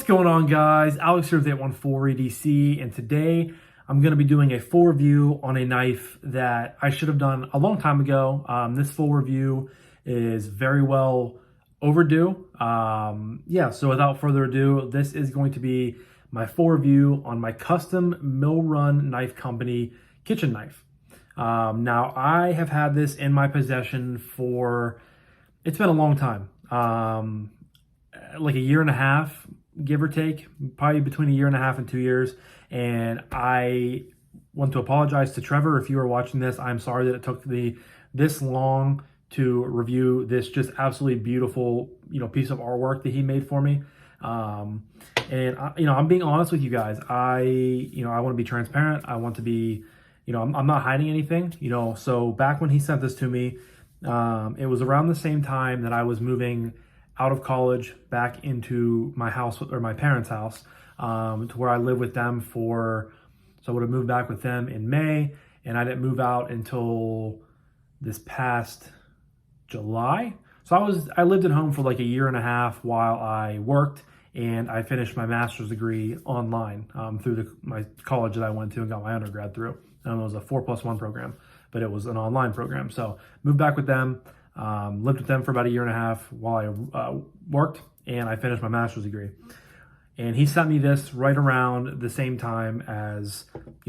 going on, guys? Alex here with 814 EDC, and today I'm going to be doing a full review on a knife that I should have done a long time ago. This full review is very well overdue. So without further ado, this is going to be my full review on my custom Mill Run Knife Company kitchen knife. Now, I have had this in my possession for, it's been a long time, like a year and a half, give or take, probably between a year and a half and 2 years. And I want to apologize to Trevor. If you are watching this, I'm sorry that it took me this long to review this just absolutely beautiful, piece of artwork that he made for me. I'm being honest with you guys. I want to be transparent. I want to be, I'm not hiding anything, so back when he sent this to me, it was around the same time that I was moving out of college back into my house, or my parents' house, to where I lived with them so I would have moved back with them in May, and I didn't move out until this past July. So I lived at home for like a year and a half while I worked, and I finished my master's degree online through my college that I went to and got my undergrad through. It was a 4+1 program, but it was an online program. So moved back with them, lived with them for about a year and a half while I worked, and I finished my master's degree. And he sent me this right around the same time as,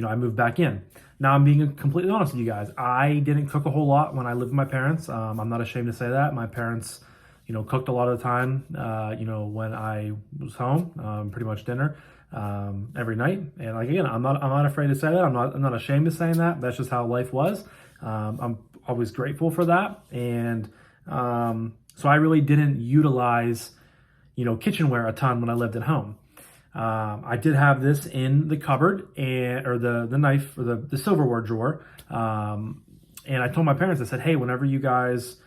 I moved back in. Now, I'm being completely honest with you guys. I didn't cook a whole lot when I lived with my parents. I'm not ashamed to say that. My parents, cooked a lot of the time, when I was home, pretty much dinner, every night. And like, again, I'm not afraid to say that. I'm not ashamed of saying that. That's just how life was. I'm always grateful for that. And so I really didn't utilize, kitchenware a ton when I lived at home. I did have this in the cupboard or the knife, or the silverware drawer. And I told my parents, I said, hey, whenever you guys,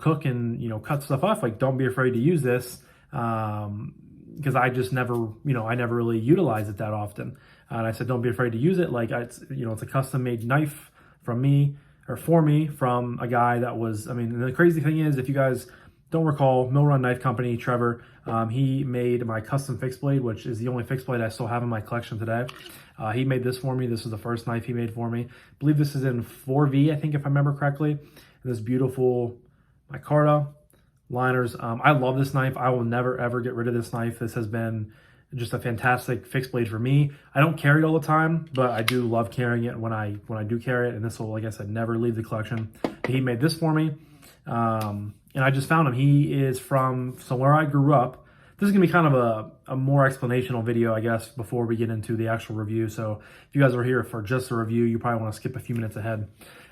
cook and, cut stuff off, like, don't be afraid to use this. Because I just never, I never really utilized it that often. And I said, don't be afraid to use it. Like, it's a custom made knife from me, or for me, from a guy that was, the crazy thing is, if you guys don't recall, Mill Run Knife Company, Trevor, he made my custom fixed blade, which is the only fixed blade I still have in my collection today. He made this for me. This is the first knife he made for me. I believe this is in 4V, I think, if I remember correctly. And this beautiful micarta liners. I love this knife. I will never, ever get rid of this knife. This has been just a fantastic fixed blade for me. I don't carry it all the time, but I do love carrying it when I do carry it. And this will, like I said, never leave the collection. He made this for me. And I just found him. He is from where I grew up. This is going to be kind of a more explanational video, I guess, before we get into the actual review. So if you guys are here for just a review, you probably want to skip a few minutes ahead.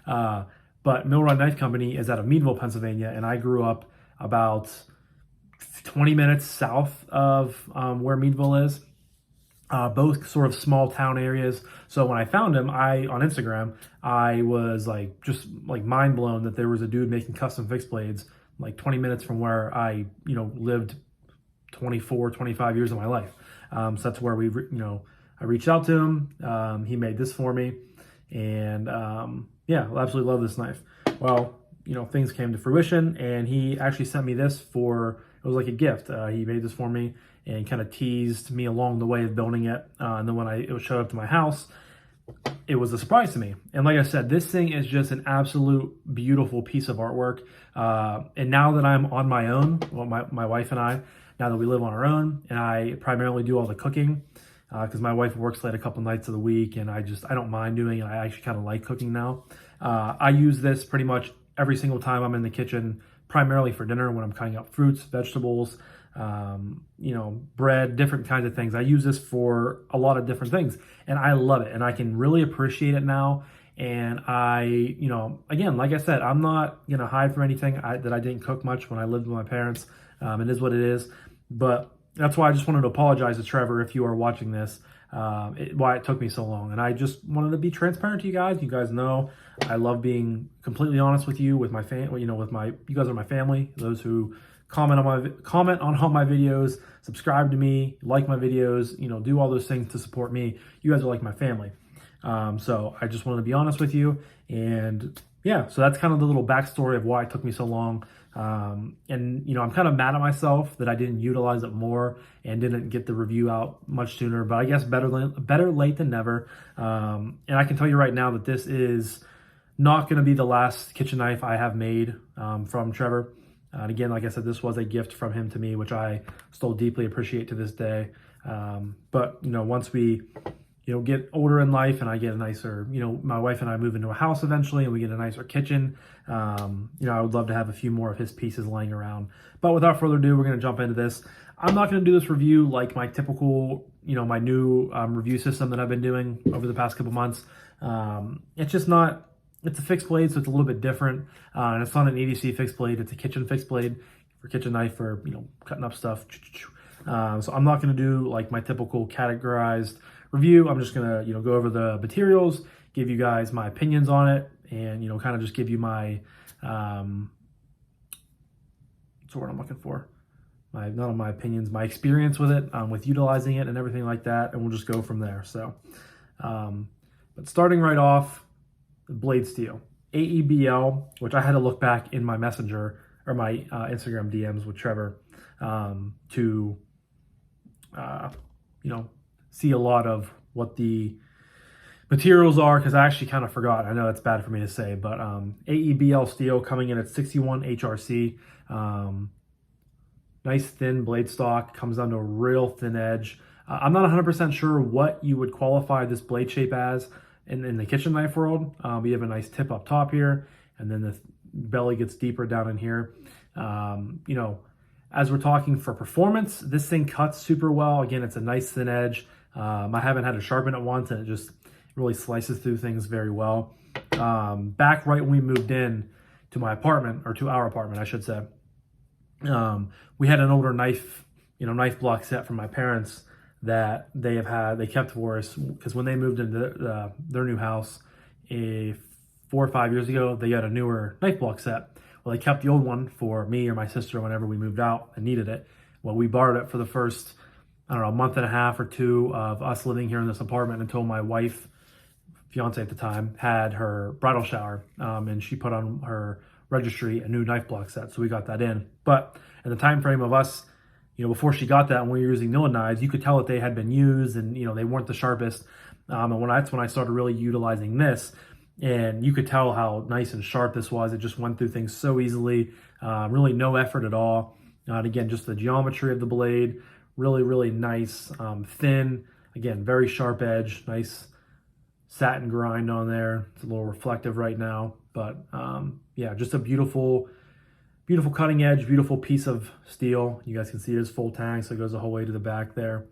But Mill Run Knife Company is out of Meadville, Pennsylvania, and I grew up about 20 minutes south of where Meadville is. Both sort of small town areas. So when I found him, on Instagram, I was just mind blown that there was a dude making custom fixed blades like 20 minutes from where I, lived 24, 25 years of my life. So that's where I reached out to him. He made this for me, and I absolutely love this knife. Well, things came to fruition, and he actually sent me this it was like a gift. He made this for me and kind of teased me along the way of building it. And then when it showed up to my house, it was a surprise to me. And like I said, this thing is just an absolute beautiful piece of artwork. And now that I'm on my own, well, my wife and I, now that we live on our own, and I primarily do all the cooking, because my wife works late a couple nights of the week, and I don't mind doing it. I actually kind of like cooking now. I use this pretty much every single time I'm in the kitchen, primarily for dinner when I'm cutting up fruits, vegetables, bread, different kinds of things. I use this for a lot of different things, and I love it, and I can really appreciate it now. And I, again, like I said, I'm not going to hide from anything that I didn't cook much when I lived with my parents. It is what it is, but that's why I just wanted to apologize to Trevor if you are watching this, why it took me so long. And I just wanted to be transparent to you guys. You guys know I love being completely honest with you, with my family, you guys are my family. Those who comment on all my videos, subscribe to me, like my videos, do all those things to support me. You guys are like my family. So I just wanted to be honest with you, and yeah, so that's kind of the little backstory of why it took me so long. And I'm kind of mad at myself that I didn't utilize it more and didn't get the review out much sooner. But I guess better late than never. And I can tell you right now that this is not going to be the last kitchen knife I have made from Trevor. And again, like I said, this was a gift from him to me, which I still deeply appreciate to this day. But once we get older in life and I get a nicer, my wife and I move into a house eventually and we get a nicer kitchen, I would love to have a few more of his pieces laying around. But without further ado, we're going to jump into this. I'm not going to do this review like my typical, my new review system that I've been doing over the past couple months. It's just not, it's a fixed blade, so it's a little bit different. And it's not an EDC fixed blade, it's a kitchen fixed blade for kitchen knife for, cutting up stuff. So I'm not going to do like my typical categorized review. I'm just going to, go over the materials, give you guys my opinions on it, and, kind of just give you my, what's the word I'm looking for? Not my opinions, my experience with it, with utilizing it and everything like that. And we'll just go from there. So, but starting right off, the blade steel, AEBL, which I had to look back in my messenger or my Instagram DMs with Trevor to, see a lot of what the materials are, because I actually kind of forgot. I know it's bad for me to say, but AEBL steel coming in at 61 HRC. Nice thin blade stock, comes down to a real thin edge. I'm not 100% sure what you would qualify this blade shape as in the kitchen knife world. We have a nice tip up top here, and then the belly gets deeper down in here. As we're talking for performance, this thing cuts super well. Again, it's a nice thin edge. I haven't had to sharpen it once, and it just really slices through things very well. Back right when we moved in to my apartment, or to our apartment, I should say, we had an older knife block set from my parents that they kept for us, because when they moved into their new house 4 or 5 years ago, they got a newer knife block set. Well, they kept the old one for me or my sister whenever we moved out and needed it. Well, we borrowed it for the first, a month and a half or two of us living here in this apartment until my wife, fiance at the time, had her bridal shower, and she put on her registry a new knife block set. So we got that in. But in the time frame of us, before she got that, when we were using Nilla knives, you could tell that they had been used and, they weren't the sharpest. And that's when I started really utilizing this. And you could tell how nice and sharp this was. It just went through things so easily, really no effort at all. And again, just the geometry of the blade, really, really nice, thin, again, very sharp edge, nice satin grind on there. It's a little reflective right now, but yeah, just a beautiful cutting edge, beautiful piece of steel. You guys can see it is full tang, so it goes the whole way to the back there.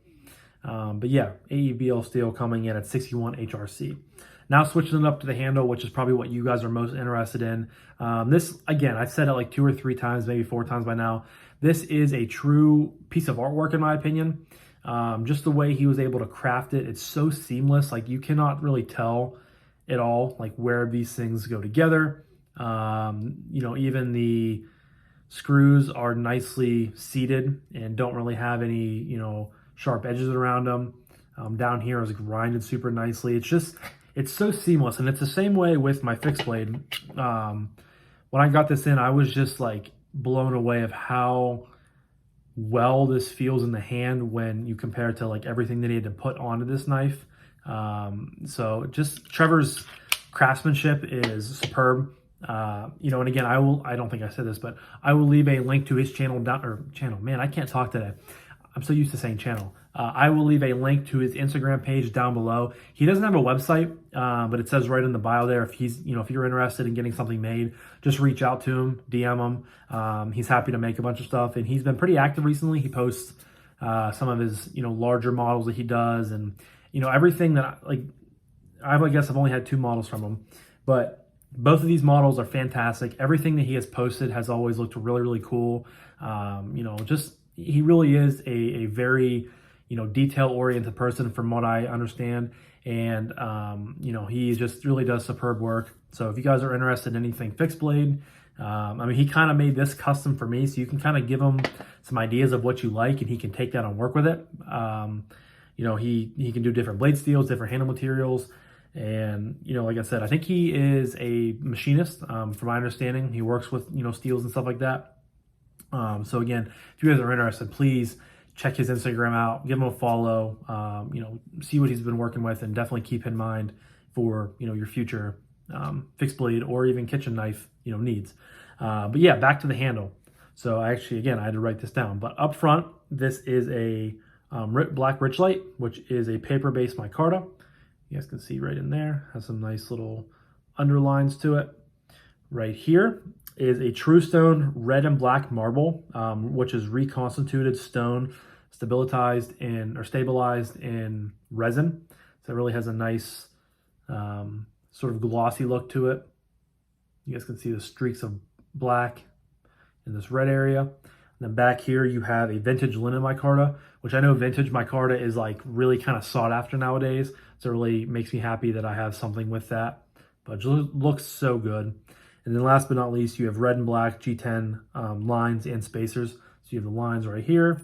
But yeah, AEBL steel coming in at 61 HRC. Now switching it up to the handle, which is probably what you guys are most interested in. This, again, I've said it like 2 or 3 times, maybe 4 times by now. This is a true piece of artwork in my opinion. Just the way he was able to craft it, it's so seamless. Like you cannot really tell at all like where these things go together. Even the screws are nicely seated and don't really have any, sharp edges around them. Down here is grinded super nicely. It's so seamless, and it's the same way with my fixed blade. When I got this in, I was just like blown away of how well this feels in the hand when you compare it to like everything that he had to put onto this knife. So just Trevor's craftsmanship is superb. And again, I don't think I said this, but I will leave a link to his channel man, I can't talk today. I'm so used to saying channel. I will leave a link to his Instagram page down below. He doesn't have a website, but it says right in the bio there, if you're interested in getting something made, just reach out to him, DM him. He's happy to make a bunch of stuff, and he's been pretty active recently. He posts some of his, larger models that he does, and, everything that I guess I've only had 2 models from him, but both of these models are fantastic. Everything that he has posted has always looked really, really cool. He really is a very, detail-oriented person from what I understand. And, he just really does superb work. So if you guys are interested in anything fixed blade, he kind of made this custom for me, so you can kind of give him some ideas of what you like, and he can take that and work with it. He can do different blade steels, different handle materials. And, like I said, I think he is a machinist, from my understanding. He works with, steels and stuff like that. So again, if you guys are interested, please check his Instagram out, give him a follow, see what he's been working with, and definitely keep in mind for, your future fixed blade or even kitchen knife, needs. But yeah, back to the handle. So again, I had to write this down. But up front, this is a black Richlite, which is a paper-based micarta. You guys can see right in there, has some nice little underlines to it. Right here is a True Stone red and black marble, which is reconstituted stone, stabilized in resin. So it really has a nice sort of glossy look to it. You guys can see the streaks of black in this red area. And then back here you have a vintage linen micarta, which I know vintage micarta is like really kind of sought after nowadays. So it really makes me happy that I have something with that. But it just looks so good. And then last but not least, you have red and black G10 lines and spacers. So you have the lines right here.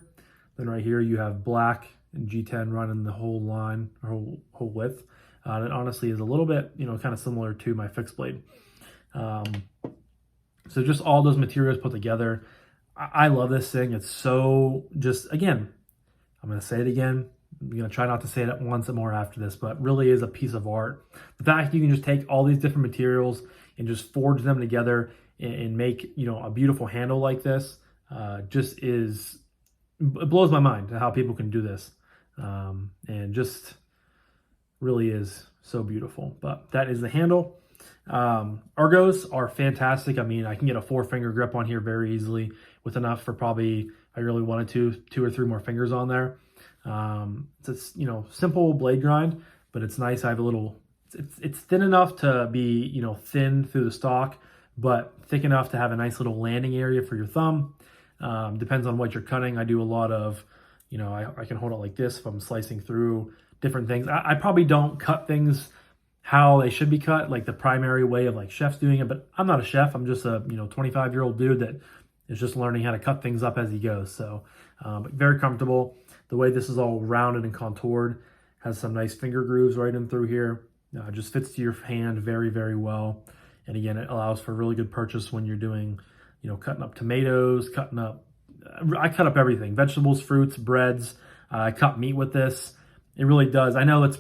Then right here you have black and G10 running the whole line, or whole width. It honestly is a little bit, kind of similar to my fixed blade. So just all those materials put together. I love this thing. It's so again, I'm going to say it again. I'm going to try not to say it once more after this, but really is a piece of art. The fact you can just take all these different materials and just forge them together and make, a beautiful handle like this, it blows my mind how people can do this. And just really is so beautiful. But that is the handle. Ergos are fantastic. I mean, I can get a 4-finger grip on here very easily with enough for probably, if I really wanted to, 2 or 3 more fingers on there. It's simple blade grind, but it's nice. I have a little, it's thin enough to be, thin through the stock, but thick enough to have a nice little landing area for your thumb. Depends on what you're cutting. I do a lot of, I can hold it like this if I'm slicing through different things. I probably don't cut things how they should be cut, like the primary way of like chefs doing it, but I'm not a chef. I'm just a 25-year-old dude that is just learning how to cut things up as he goes. So but very comfortable. The way this is all rounded and contoured, has some nice finger grooves right in through here. Just fits to your hand very, very well. And again, it allows for really good purchase when you're doing, cutting up tomatoes, I cut up everything, vegetables, fruits, breads. I cut meat with this. It really does. I know it's,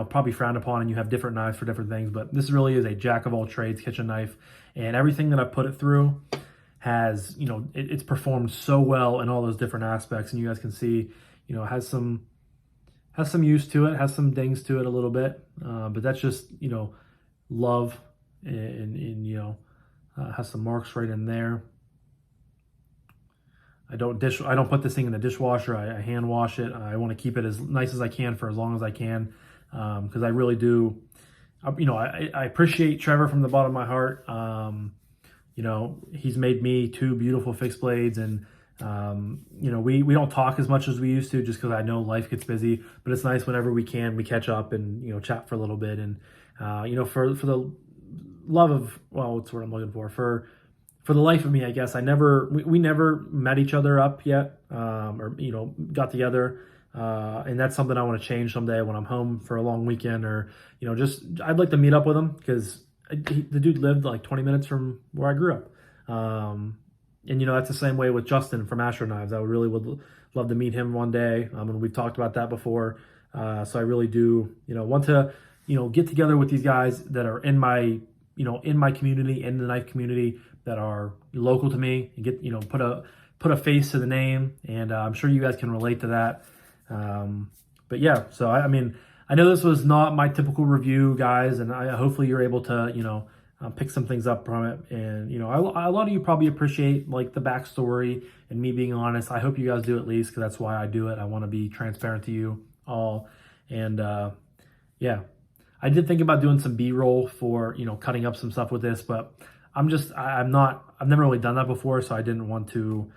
probably frowned upon and you have different knives for different things, but this really is a jack of all trades kitchen knife. And everything that I put it through has, it's performed so well in all those different aspects. And you guys can see, it has some use to it, has some dings to it a little bit, but that's just, love and has some marks right in there. I don't put this thing in the dishwasher. I hand wash it. I want to keep it as nice as I can for as long as I can, because I really do. I appreciate Trevor from the bottom of my heart. He's made me 2 beautiful fixed blades, and we don't talk as much as we used to, just because I know life gets busy. But it's nice whenever we can, we catch up and chat for a little bit. And for the love of, well, what's what I'm looking for the life of me, I guess, we never met each other up yet, or, got together. And that's something I want to change someday when I'm home for a long weekend, or, I'd like to meet up with him, because the dude lived like 20 minutes from where I grew up. And, that's the same way with Justin from Astro Knives. I would love to meet him one day. And we've talked about that before. So I really do, want to, get together with these guys that are in my community, in the knife community, that are local to me, and get, put a face to the name. And I'm sure you guys can relate to that. But yeah, so I know this was not my typical review, guys, and hopefully you're able to, pick some things up from it. And, a lot of you probably appreciate like the backstory and me being honest. I hope you guys do at least, because that's why I do it. I want to be transparent to you all. And yeah, I did think about doing some B-roll for, cutting up some stuff with this, but I've never really done that before. So I didn't want to,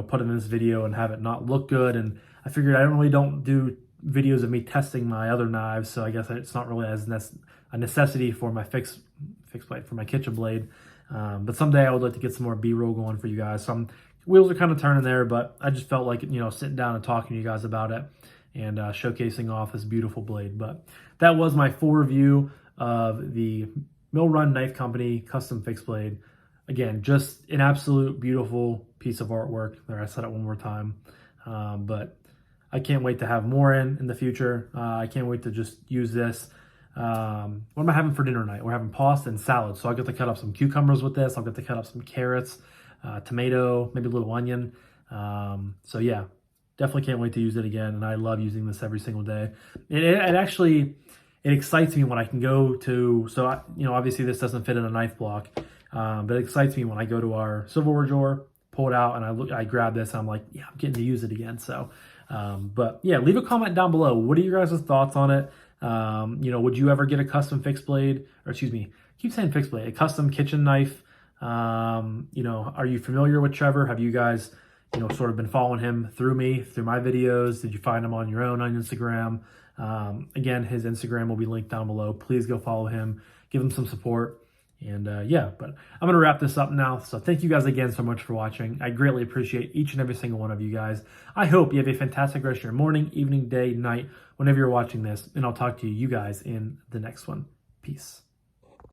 put in this video and have it not look good. And I figured I don't do videos of me testing my other knives. So I guess it's not really as a necessity for my fixed blade, for my kitchen blade. But someday I would like to get some more B-roll going for you guys. Some wheels are kind of turning there, but I just felt like, sitting down and talking to you guys about it and showcasing off this beautiful blade. But that was my full review of the Mill Run Knife Company custom fixed blade. Again, just an absolute beautiful piece of artwork. There, I said it one more time. But I can't wait to have more in the future. I can't wait to just use this. What am I having for dinner tonight? We're having pasta and salad. So I'll get to cut up some cucumbers with this. I'll get to cut up some carrots, tomato, maybe a little onion. So yeah, definitely can't wait to use it again. And I love using this every single day. It actually, it excites me when I can go to, so obviously this doesn't fit in a knife block, but it excites me when I go to our silverware drawer, pull it out, and I grab this and I'm like, yeah, I'm getting to use it again. So, but yeah, leave a comment down below. What are your guys' thoughts on it? Would you ever get a custom fixed blade, or excuse me, I keep saying fixed blade, a custom kitchen knife? Are you familiar with Trevor? Have you guys, sort of been following him through my videos? Did you find him on your own on Instagram? Again, his Instagram will be linked down below. Please go follow him, give him some support. And yeah, but I'm going to wrap this up now. So thank you guys again so much for watching. I greatly appreciate each and every single one of you guys. I hope you have a fantastic rest of your morning, evening, day, night, whenever you're watching this. And I'll talk to you guys in the next one. Peace.